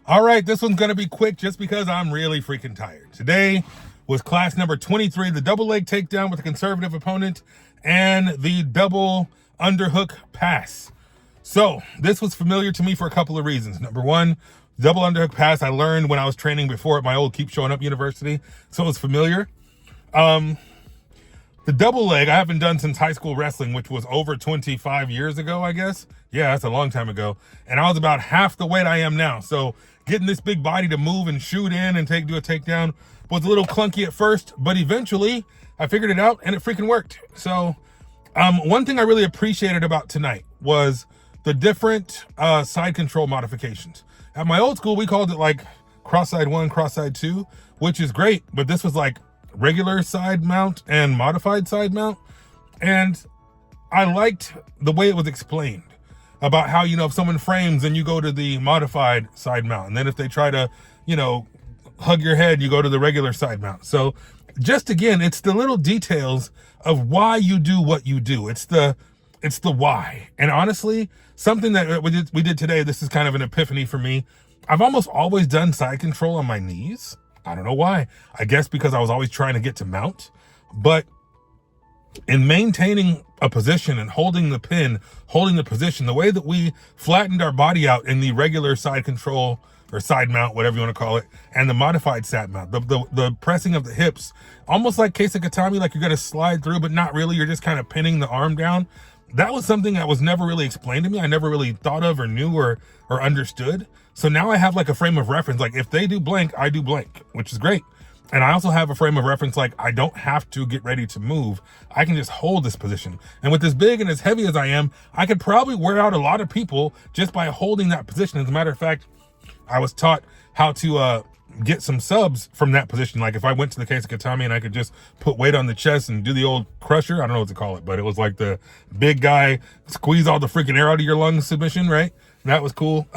All right, this one's gonna be quick just because I'm really freaking tired. Today was class number 23, the double leg takedown with a conservative opponent and the double underhook pass. So this was familiar to me for a couple of reasons. Number one, double underhook pass I learned when I was training before at my old Keep Showing Up University, so it was familiar. The double leg I haven't done since high school wrestling, which was over 25 years ago, I guess. Yeah, that's a long time ago. And I was about half the weight I am now. So getting this big body to move and shoot in and do a takedown was a little clunky at first, but eventually I figured it out and it freaking worked. So one thing I really appreciated about tonight was the different side control modifications. At my old school, we called it like cross side 1, cross side 2, which is great, but this was like regular side mount and modified side mount. And I liked the way it was explained about how, if someone frames, then you go to the modified side mount. And then if they try to, hug your head, you go to the regular side mount. So just again, it's the little details of why you do what you do. It's the why. And honestly, something that we did today, this is kind of an epiphany for me. I've almost always done side control on my knees. I don't know why. I guess because I was always trying to get to mount. But in maintaining a position and holding the pin, holding the position, the way that we flattened our body out in the regular side control or side mount, whatever you want to call it, and the modified side mount, the pressing of the hips, almost like Gracie Combatives, like you're going to slide through, but not really. You're just kind of pinning the arm down. That was something that was never really explained to me. I never really thought of or knew or understood. So now I have like a frame of reference, like if they do blank, I do blank, which is great. And I also have a frame of reference, like I don't have to get ready to move. I can just hold this position. And with as big and as heavy as I am, I could probably wear out a lot of people just by holding that position. As a matter of fact, I was taught how to get some subs from that position. Like if I went to the Gracie Combatives and I could just put weight on the chest and do the old crusher, I don't know what to call it, but it was like the big guy squeeze all the freaking air out of your lungs submission, right? That was cool.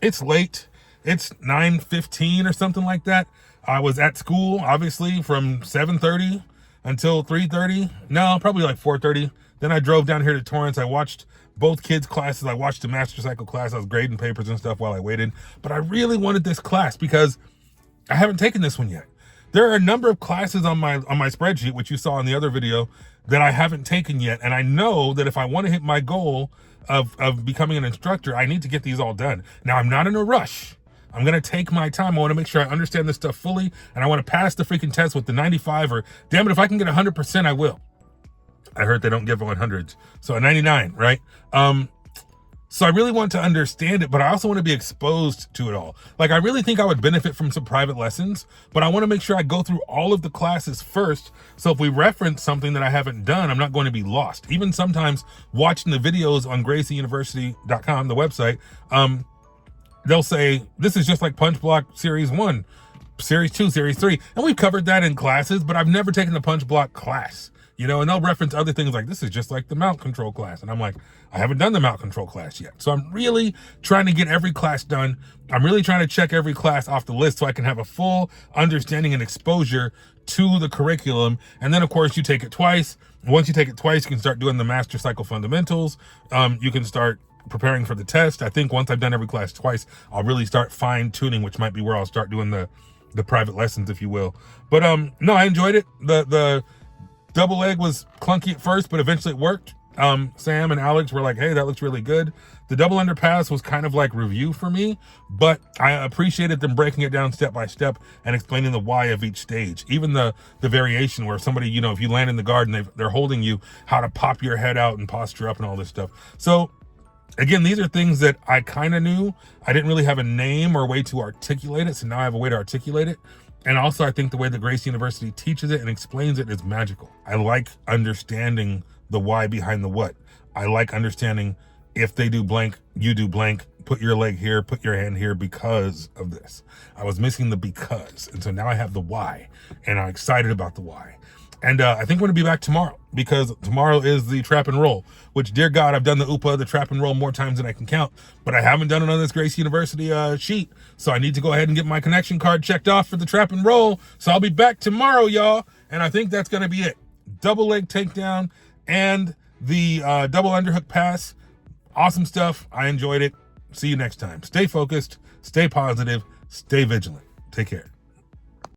It's late. It's 9:15 or something like that. I was at school, obviously, from 7:30 until 3:30. No, probably like 4:30. Then I drove down here to Torrance. I watched both kids' classes. I watched the master cycle class. I was grading papers and stuff while I waited. But I really wanted this class because I haven't taken this one yet. There are a number of classes on my spreadsheet, which you saw in the other video, that I haven't taken yet. And I know that if I want to hit my goal of becoming an instructor, I need to get these all done. Now, I'm not in a rush. I'm going to take my time. I want to make sure I understand this stuff fully, and I want to pass the freaking test with the 95, or damn it, if I can get 100%, I will. I heard they don't give 100s. So a 99, right? So I really want to understand it, but I also want to be exposed to it all. Like, I really think I would benefit from some private lessons, but I want to make sure I go through all of the classes first. So if we reference something that I haven't done, I'm not going to be lost. Even sometimes watching the videos on gracieuniversity.com, the website, they'll say, this is just like Punch Block Series 1, Series 2, Series 3. And we've covered that in classes, but I've never taken the Punch Block class. And they'll reference other things like, this is just like the mount control class. And I'm like, I haven't done the mount control class yet. So I'm really trying to get every class done. I'm really trying to check every class off the list so I can have a full understanding and exposure to the curriculum. And then, of course, you take it twice. Once you take it twice, you can start doing the master cycle fundamentals. You can start preparing for the test. I think once I've done every class twice, I'll really start fine tuning, which might be where I'll start doing the private lessons, if you will. But no, I enjoyed it. The double leg was clunky at first, but eventually it worked. Sam and Alex were like, hey, that looks really good. The double underpass was kind of like review for me, but I appreciated them breaking it down step by step and explaining the why of each stage. Even the variation where somebody, if you land in the guard and they're holding you, how to pop your head out and posture up and all this stuff. So again, these are things that I kind of knew. I didn't really have a name or a way to articulate it, so now I have a way to articulate it. And also, I think the way that Gracie University teaches it and explains it is magical. I like understanding the why behind the what. I like understanding if they do blank, you do blank, put your leg here, put your hand here because of this. I was missing the because. And so now I have the why, and I'm excited about the why. And I think I'm going to be back tomorrow, because tomorrow is the trap and roll, which, dear God, I've done the UPA, the trap and roll, more times than I can count, but I haven't done it on this Gracie University sheet. So I need to go ahead and get my connection card checked off for the trap and roll. So I'll be back tomorrow, y'all. And I think that's going to be it. Double leg takedown and the double underhook pass. Awesome stuff. I enjoyed it. See you next time. Stay focused. Stay positive, stay vigilant. Take care.